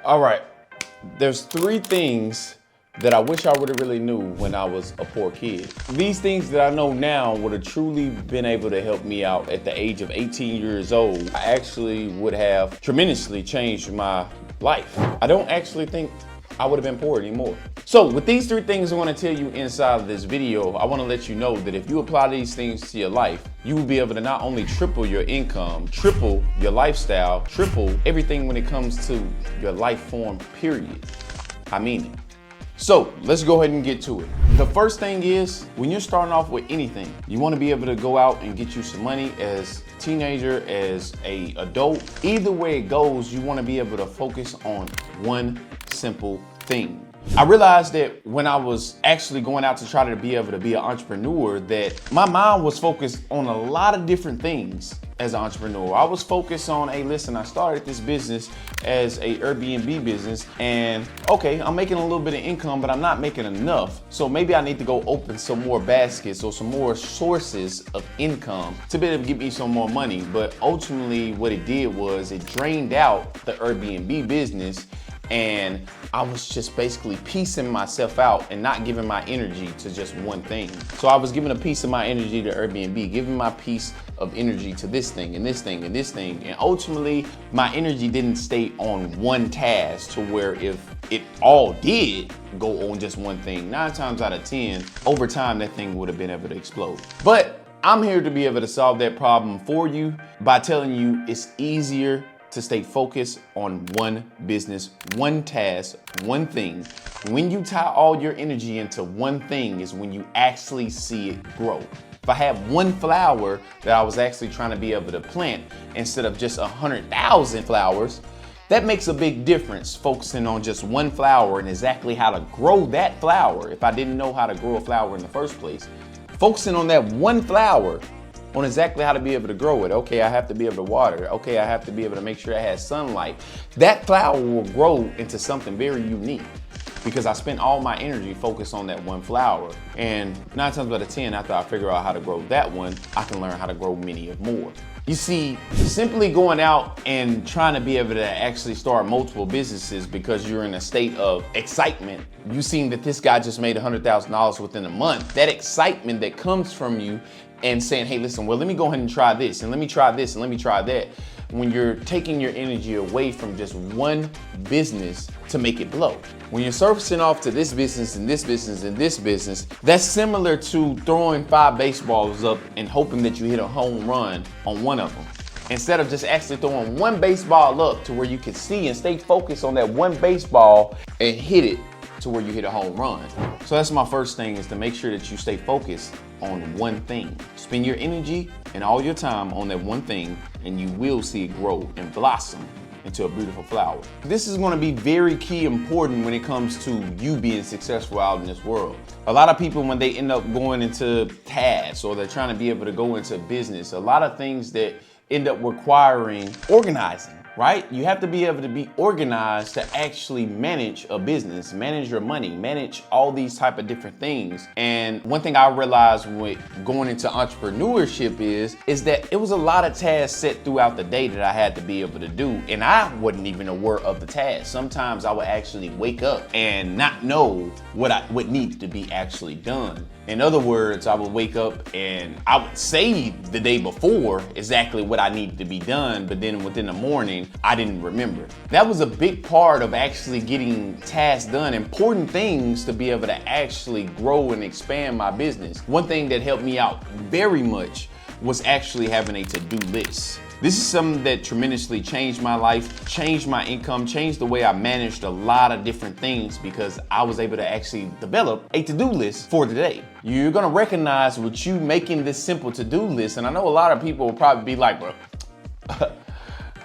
All right, there's three things that I wish I would have really knew when I was a poor kid. These things that I know now would have truly been able to help me out at the age of 18 years old. I actually would have tremendously changed my life. I don't actually think I would have been poor anymore. So with these three things I want to tell you inside of this video, I want to let you know that if you apply these things to your life, you will be able to not only triple your income, triple your lifestyle, triple everything when it comes to your life form, period. I mean it. So let's go ahead and get to it. The first thing is, when you're starting off with anything, you want to be able to go out and get you some money as a teenager, as an adult. Either way it goes, you want to be able to focus on one simple thing. I realized that when I was actually going out to try to be able to be an entrepreneur, that my mind was focused on a lot of different things as an entrepreneur. I was focused on, hey, listen, I started this business as a Airbnb business, and okay, I'm making a little bit of income, but I'm not making enough. So maybe I need to go open some more baskets or some more sources of income to be able to get me some more money. But ultimately what it did was it drained out the Airbnb business, and I was just basically piecing myself out and not giving my energy to just one thing. So I was giving a piece of my energy to Airbnb, giving my piece of energy to this thing and this thing and this thing. And ultimately, my energy didn't stay on one task, to where if it all did go on just one thing, 9 times out of 10, over time, that thing would have been able to explode. But I'm here to be able to solve that problem for you by telling you it's easier to stay focused on one business, one task, one thing. When you tie all your energy into one thing is when you actually see it grow. If I had one flower that I was actually trying to be able to plant instead of just 100,000 flowers, that makes a big difference, focusing on just one flower and exactly how to grow that flower. If I didn't know how to grow a flower in the first place, focusing on that one flower, on exactly how to be able to grow it. Okay, I have to be able to water it. Okay, I have to be able to make sure it has sunlight. That flower will grow into something very unique because I spent all my energy focused on that one flower. And 9 times out of 10, after I figure out how to grow that one, I can learn how to grow many more. You see, simply going out and trying to be able to actually start multiple businesses because you're in a state of excitement. You seen that this guy just made $100,000 within a month. That excitement that comes from you and saying, hey, listen, well, let me go ahead and try this, and let me try this, and let me try that. When you're taking your energy away from just one business to make it blow. When you're surfacing off to this business and this business and this business, that's similar to throwing 5 baseballs up and hoping that you hit a home run on one of them. Instead of just actually throwing one baseball up to where you can see and stay focused on that one baseball and hit it to where you hit a home run. So that's my first thing, is to make sure that you stay focused on one thing. Spend your energy and all your time on that one thing, and you will see it grow and blossom into a beautiful flower. This is going to be very key important when it comes to you being successful out in this world. A lot of people, when they end up going into tasks or they're trying to be able to go into business, a lot of things that end up requiring organizing. Right? You have to be able to be organized to actually manage a business, manage your money, manage all these type of different things. And one thing I realized with going into entrepreneurship is that it was a lot of tasks set throughout the day that I had to be able to do. And I wasn't even aware of the task. Sometimes I would actually wake up and not know what needed to be actually done. In other words, I would wake up and I would say the day before exactly what I needed to be done, but then within the morning, I didn't remember. That was a big part of actually getting tasks done, important things to be able to actually grow and expand my business. One thing that helped me out very much was actually having a to-do list. This is something that tremendously changed my life, changed my income, changed the way I managed a lot of different things, because I was able to actually develop a to-do list for the day. You're gonna recognize with you making this simple to-do list, and I know a lot of people will probably be like, bro,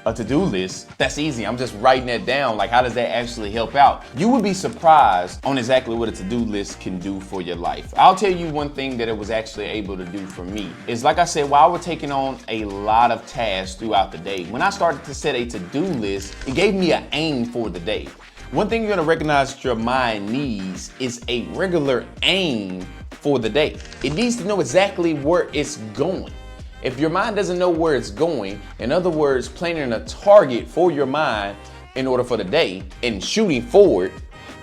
a to-do list, that's easy. I'm just writing that down. Like, how does that actually help out? You would be surprised on exactly what a to-do list can do for your life. I'll tell you one thing that it was actually able to do for me is, like I said, while we're taking on a lot of tasks throughout the day, when I started to set a to-do list, it gave me an aim for the day. One thing you're gonna recognize that your mind needs is a regular aim for the day. It needs to know exactly where it's going. If your mind doesn't know where it's going, in other words, planning a target for your mind in order for the day and shooting forward.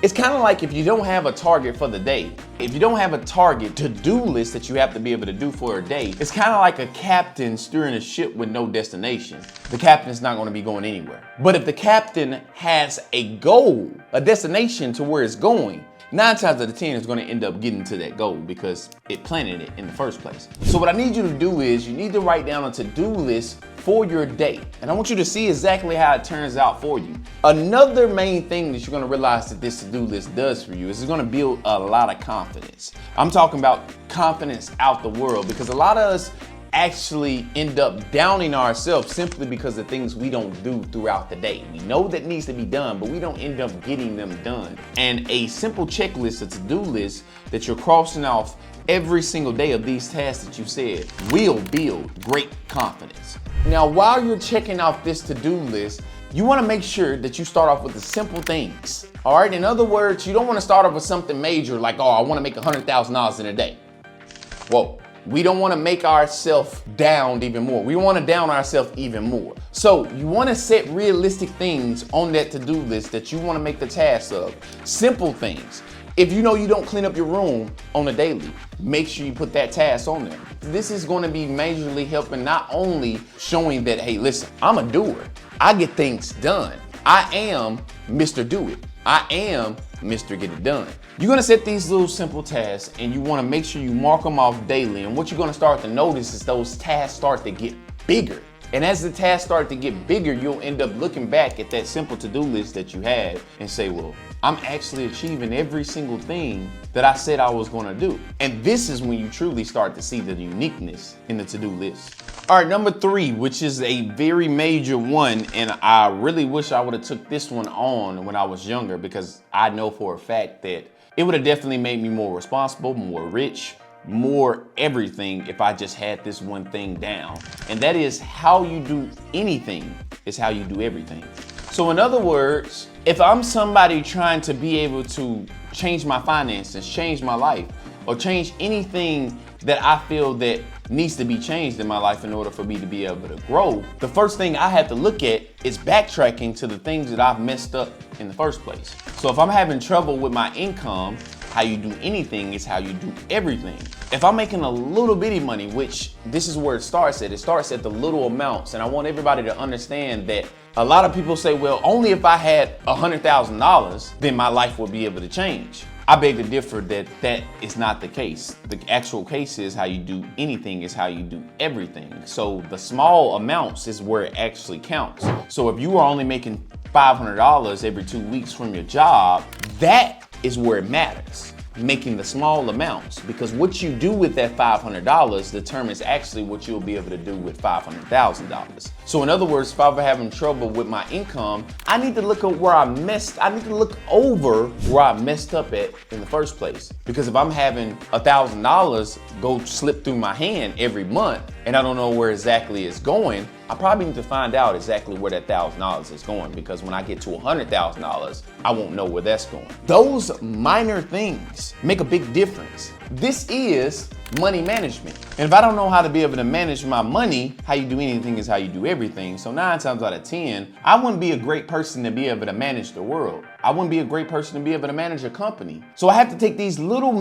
It's kind of like if you don't have a target for the day, if you don't have a target to-do list that you have to be able to do for a day, it's kind of like a captain steering a ship with no destination. The captain's not going to be going anywhere. But if the captain has a goal, a destination to where it's going, 9 times out of 10 is going to end up getting to that goal because it planted it in the first place. So what I need you to do is you need to write down a to-do list for your day. And I want you to see exactly how it turns out for you. Another main thing that you're going to realize that this to-do list does for you is it's going to build a lot of confidence. I'm talking about confidence out the world, because a lot of us actually end up downing ourselves simply because of things we don't do throughout the day. We know that needs to be done, but we don't end up getting them done. And a simple checklist, a to-do list that you're crossing off every single day of these tasks that you said will build great confidence. Now, while you're checking off this to-do list, you want to make sure that you start off with the simple things. All right. In other words, you don't want to start off with something major like, oh, I want to make $100,000 in a day. Whoa. We don't want to make ourselves down even more. We want to down ourselves even more. So you want to set realistic things on that to-do list that you want to make the tasks of. Simple things. If you know you don't clean up your room on a daily, make sure you put that task on there. This is going to be majorly helping, not only showing that, hey, listen, I'm a doer. I get things done. I am Mr. Do It. I am Mr. Get It Done. You're gonna set these little simple tasks and you wanna make sure you mark them off daily. And what you're gonna start to notice is those tasks start to get bigger. And as the tasks start to get bigger, you'll end up looking back at that simple to-do list that you had and say, well, I'm actually achieving every single thing that I said I was gonna do. And this is when you truly start to see the uniqueness in the to-do list. All right, number 3, which is a very major one, and I really wish I would have took this one on when I was younger, because I know for a fact that it would have definitely made me more responsible, more rich, more everything if I just had this one thing down. And that is, how you do anything is how you do everything. So in other words, if I'm somebody trying to be able to change my finances, change my life, or change anything that I feel that needs to be changed in my life in order for me to be able to grow, the first thing I have to look at is backtracking to the things that I've messed up in the first place. So if I'm having trouble with my income, how you do anything is how you do everything. If I'm making a little bitty money, which this is where it starts at the little amounts. And I want everybody to understand that a lot of people say, well, only if I had $100,000, then my life would be able to change. I beg to differ that that is not the case. The actual case is how you do anything is how you do everything. So the small amounts is where it actually counts. So if you are only making $500 every 2 weeks from your job, that is where it matters. Making the small amounts, because what you do with that $500 determines actually what you'll be able to do with $500,000. So in other words, if I'm having trouble with my income, I need to look at where I need to look over where I messed up at in the first place. Because if I'm having $1,000 go slip through my hand every month and I don't know where exactly it's going, I probably need to find out exactly where that $1,000 is going, because when I get to $100,000, I won't know where that's going. Those minor things make a big difference. This is money management. And if I don't know how to be able to manage my money, how you do anything is how you do everything. So 9 times out of 10, I wouldn't be a great person to be able to manage the world. I wouldn't be a great person to be able to manage a company. So I have to take these little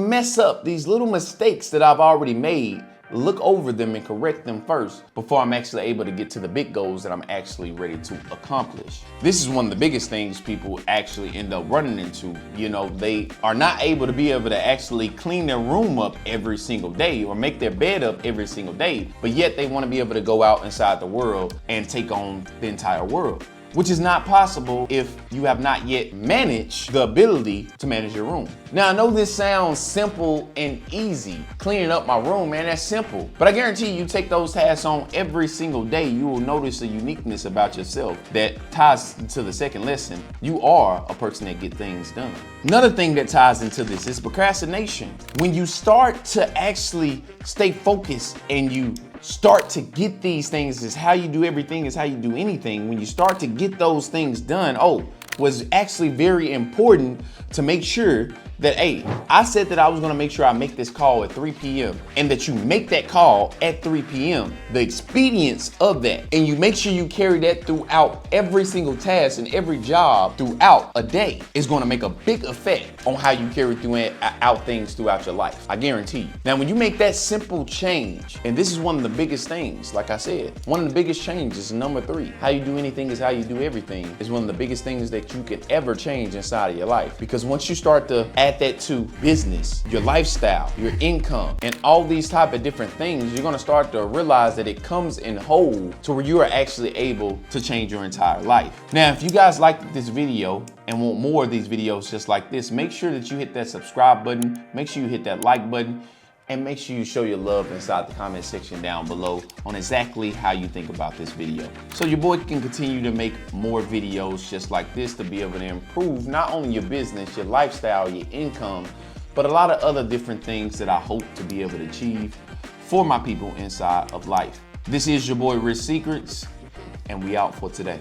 these little mistakes that I've already made, look over them and correct them first before I'm actually able to get to the big goals that I'm actually ready to accomplish. This is one of the biggest things people actually end up running into. You know, they are not able to be able to actually clean their room up every single day or make their bed up every single day, but yet they want to be able to go out inside the world and take on the entire world, which is not possible if you have not yet managed the ability to manage your room. Now, I know this sounds simple and easy. Cleaning up my room, man, that's simple. But I guarantee you take those tasks on every single day, you will notice a uniqueness about yourself that ties into the second lesson. You are a person that gets things done. Another thing that ties into this is procrastination. When you start to actually stay focused and you start to get these things, is how you do everything is how you do anything. When you start to get those things done, oh, was actually very important to make sure that, hey, I said that I was gonna make sure I make this call at 3 p.m. and that you make that call at 3 p.m. The expedience of that, and you make sure you carry that throughout every single task and every job throughout a day is gonna make a big effect on how you carry out things throughout your life. I guarantee you. Now, when you make that simple change, and this is one of the biggest things, like I said, one of the biggest changes, number 3, how you do anything is how you do everything, is one of the biggest things that you could ever change inside of your life. Because once you start to add that to business, your lifestyle, your income, and all these type of different things, you're gonna start to realize that it comes in whole to where you are actually able to change your entire life. Now, if you guys liked this video and want more of these videos just like this, make sure that you hit that subscribe button, make sure you hit that like button, and make sure you show your love inside the comment section down below on exactly how you think about this video. So your boy can continue to make more videos just like this to be able to improve not only your business, your lifestyle, your income, but a lot of other different things that I hope to be able to achieve for my people inside of life. This is your boy Rich Secrets, and we out for today.